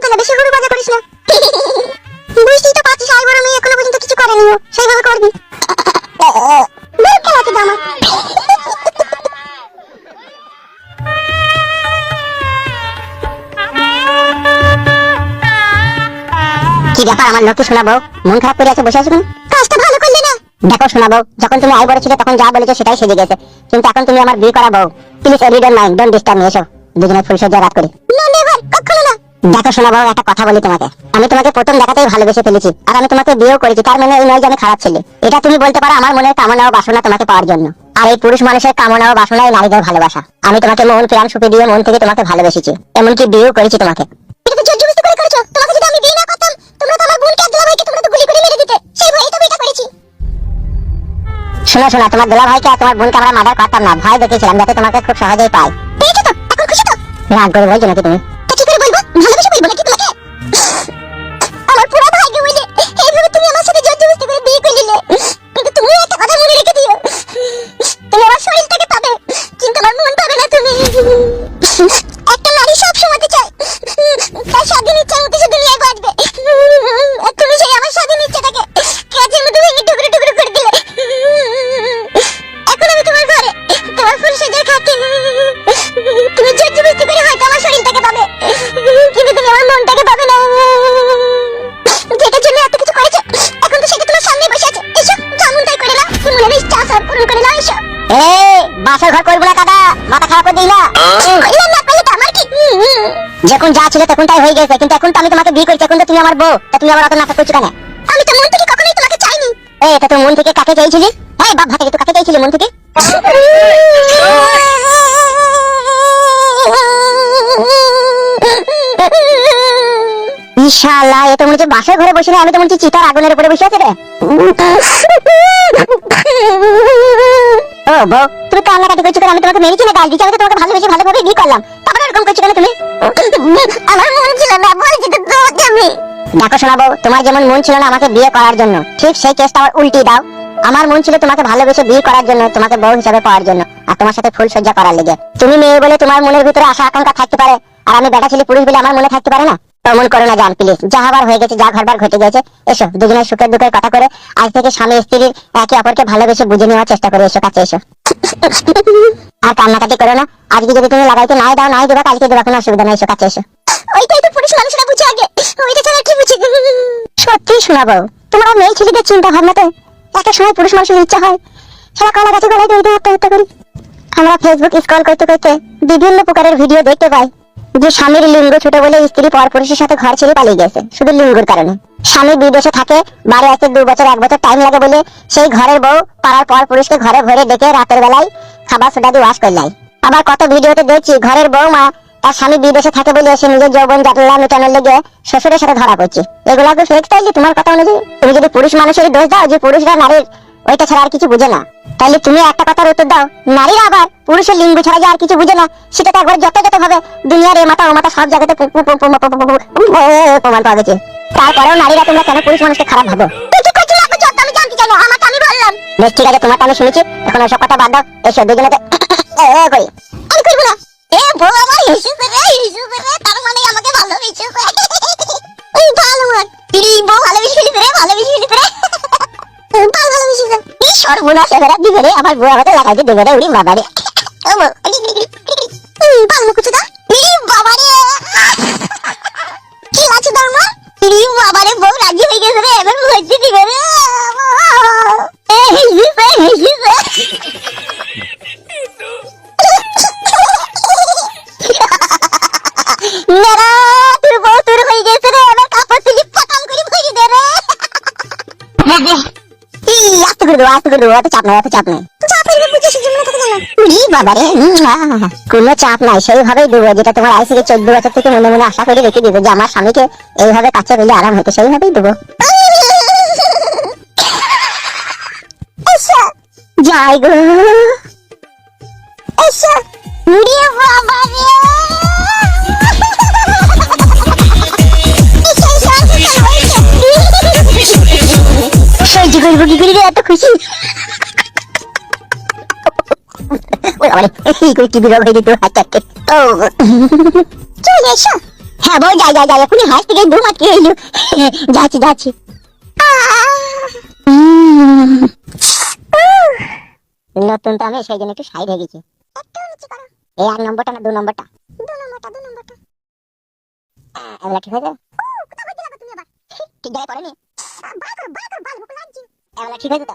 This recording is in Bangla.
সাবধানে, বেশি গরু বাজা করিস না। বুঝতেই তো পারছিস, আই বড় মেয়ে এখনো পর্যন্ত কিছু করেনি, সেইভাবে করবি। বের খেলাতে দামা। কি ব্যাপার আমার লক্ষ্য শোনাবো, মন খারাপ করে আছে, বসে আছো কেন? কাজটা ভালো করলি না। দেখো শোনাবো, যখন তুমি আই বড় ছিলে তখন যা বলেছো সেটাই সেজে গেছে, কিন্তু এখন তুমি আমার বিয়ে করাবো। Please read mind, don't disturb me. এসো দুজনে ফুলসজ্জা রাত করি। না নেভার, কখনো না। দেখো শোনাবো, একটা কথা বলি তোমাকে, আমি তোমাকে প্রথম দেখাতেই ভালোবেসে ফেলেছি, আর আমি তোমাকে বিয়েও করেছি। তার মানে এই নয় যে আমি খারাপ ছেলে। এটা তুমি বলতে পারো আমার মনের কামনা ও বাসনা তোমাকে পাওয়ার জন্য। আর এই পুরুষ মানুষের কামনা ও বাসনা এই নারীদের ভালোবাসা। আমি তোমাকে মন প্রাণ সুপে দিয়ে মন থেকে তোমাকে ভালোবেসেছি, এমনকি বিয়েও করেছি তোমাকে। এটা তো জোর জবরদস্তি করে করেছো। তোমাকে যদি আমি বিয়ে না করতাম, তোমরা তো আমার বোনকে আব্দুল্লাহ ভাইকে তোমরা তো গুলি করে মেরে দিতে। সেই ভয়ে তো বিয়েটা করেছি। শোনো শোনো, তোমার দুলা ভাইকে আর তোমার বোনকে আমরা মার্ডার করতাম না, ভয় দেখেছিলাম যাতে তোমাকে খুব সহজেই পাই। পেয়েছো তো, এখন খুশি তো? রাগ করে বলছো নাকি তুমি? তা কি করে বলবো, ভালোবেসে বলবো নাকি তোমাকে? আমার পুরো ভাগ্য বলে এইভাবে তুমি আমার সাথে জোর জবরদস্তি করে বিয়ে করে নিলে। কিন্তু তুমি একটা কথা মনে রেখে দিও, তুমি আমার শরীরটাকে পাবে কিন্তু আমার মন পাবে না তুমি। একটা নারী সব সময় চায় তার স্বাধীন ইচ্ছার মতো সে দুনিয়ায় বাঁচবে, আর তুমি সেই আমার স্বাধীন ইচ্ছাটাকে কাজের মধ্যে ভেঙে টুকরো টুকরো করে দিলে। এখন আমি তোমার ঘরে তোমার ফুলসজ্জার খাটে, তুমি জোর জবরদস্তি করে হয়তো আমার শরীরটাকে পাবে কিন্তু তুমি আমার মনটাকে পাবে না। যেটার জন্য এত কিছু করেছো, এখন তো সেটা তোমার সামনে বসে আছে। এসো যেমন তাই করে নাও, তুমি মনে ইচ্ছা আশা পূরণ করে নাও। এসো। বাসর ঘর করবো না দাদা, মাথা খারাপ করে দিই না। না করলে তো আমার কি, যখন যা ছিল তখন তাই হয়ে গেছে, কিন্তু এখন তো আমি তোমাকে বিয়ে করছি, এখন তো তুমি আমার বউ, তা তুমি আমার অত নাটক করছো কেন? আমি তো মন থেকে কখনোই তোমাকে চাইনি। তা তুই মন থেকে কাকে চাইছিলি? হ্যাঁ বাপ ভাতে, তুই কাকে চাইছিলি মন থেকে? ইনশাআল্লাহ, এ তো মনে হচ্ছে বাসর ঘরে বসে না, আমি তো মনে হচ্ছে চিতার আগুনের উপরে বসে আছে রে। ও বউ, তুমি কান্নাকাটি করছো কেন? আমি তোমাকে মেরেছি না গাল দিচ্ছি? আমি তো তোমাকে ভালোবেসে ভালোভাবে বিয়ে করলাম, তারপরে এরকম করছো কেন তুমি? আমার মন ছিল না, বলছি তো তোমাকে আমি। দেখো শোনাবো, তোমার যেমন মন ছিল না আমাকে বিয়ে করার জন্য, ঠিক সেই কেসটা আবার উল্টি দাও। আমার মন ছিল তোমাকে ভালোবেসে বিয়ে করার জন্য, তোমাকে বউ হিসাবে পাওয়ার জন্য, আর তোমার সাথে ফুল সজ্জা করার লেগে। তুমি মেয়ে বলে তোমার মনের ভিতরে আশা আকাঙ্ক্ষা থাকতে পারে, আর আমি বেটা ছেলে পুরুষ বলে আমার মনে থাকতে পারে না। অমন করো না জান, প্লিজ। যা হবার হয়ে গেছে, যা ঘরবার ঘটে গেছে। এসো দুজনের সুখের দুঃখের কথা করে আজ থেকে স্বামী স্ত্রীর একে অপরকে ভালোবেসে বুঝে নেওয়ার চেষ্টা করে। এসো কাছে এসো। আর কান্নাকাটি করো না, আজকে যদি তুমি লাগাইতে নাই দাও নাই দেবা, কালকে দেবা, কোনো অসুবিধা নাই। এসো কাছে এসো। ওইটাই তো পুরুষ মানুষরা বুঝে আগে, ওইটা ছাড়া কি বুঝি? সত্যি শোনাবো, তোমার মেয়ে ছেলেদের চিন্তা ভাবনাতে একটা সময় পুরুষ মানুষের ইচ্ছা হয় সারা কলা গাছে গলায় দড়ি দিয়ে আত্মহত্যা করি। আমরা ফেসবুক স্ক্রল করতে করতে বিভিন্ন প্রকারের ভিডিও দেখতে পাই যে স্বামীর লিঙ্গ ছোট বলে স্ত্রী পর পুরুষের সাথে ঘর ছেড়ে পালিয়ে গেছে শুধু লিঙ্গের কারণে। স্বামী বিদেশে থাকে, বাড়ি আসতে 2 বছর 1 বছর টাইম লাগে বলে সেই ঘরের বউ পাড়ার পর পুরুষকে ঘরে ভরে ডেকে রাতের বেলায় খাবার সোডা দিয়ে ওয়াশ করলাই। আবার কত ভিডিওতে দেখছি ঘরের বউ মা তার স্বামী বিদেশে থাকে বলে সে নিজের যৌবন জাটলা মেটানোর লেগে শ্বশুরের সাথে ধরা পড়ছে। এগুলো কি ফেক স্টাইল? তোমার কথা অনুযায়ী তুমি যদি পুরুষ মানুষের দোষ দাও যে পুরুষরা নারীর ওইটা ছাড়া আর কিছু বুঝে না, তাহলে তুমি একটা কথার উত্তর দাও, নারীরা আবার পুরুষের লিঙ্গ ছাড়া যে আর কিছু বুঝে না সেটা তো একবার যত ভাবে দুনিয়ার এ মাথা ও মাথা সব জায়গাতে প্রমাণ পাওয়া গেছে। তারপরেও নারীরা তোমরা কেন পুরুষ মানুষকে খারাপ ভাবো? আমি জানতে চাই না, আমাকে আমি বললাম। বেশ ঠিক আছে, তোমারটা আমি শুনেছি, এখন ওইসব কথা বাদ দাও। এসো দুজনে করি। আমি করবো না। বউ আমার হিসু করে তার মানে আমাকে ভালোবেসে ওই ভালো মন বউ ভালোবেসে সর্বনাশ এবারে দিবে রে, আমার বউ আমাকে লাগাইতে দেবে রে। উড়ি বাবা রে, ভালো কিছু দা বাবা রে, কি আছে তোর মা? বাবা রে, বউ রাজি হয়ে গেছে রে, এবার ভর্তি দিবে রে। মেরা তোর বউ তোর হয়ে গেছে রে, এবার কাপড় তুলি ফাটাম করে ভরি দে রে। কোনো চাপ নাই, সেইভাবেই দেবো যেটা তোমার আজ থেকে 14 বছর থেকে মনে মনে আশা করে রেখে দিবে যে আমার স্বামীকে এইভাবে কাছে পেলে আরাম হতো, সেইভাবেই দেবো। যাই গো সহ্য করবো কি করি এত খুশি? চলে এসো, হ্যাঁ বউ, যাই যাই যাই, এখনই হাঁস থেকে দু মাছ খেয়ে এলু। যাচ্ছি যাচ্ছি। নতুন তো আমি সেই জন্য একটু সাইড হয়ে গেছি। এই 1 নম্বরটা না 2 নম্বরটা? 2 নম্বরটা। এবার ঠিক হয়েছে? ঠিক জায়গায় করেনি? এবার ঠিক হয়েছে তো?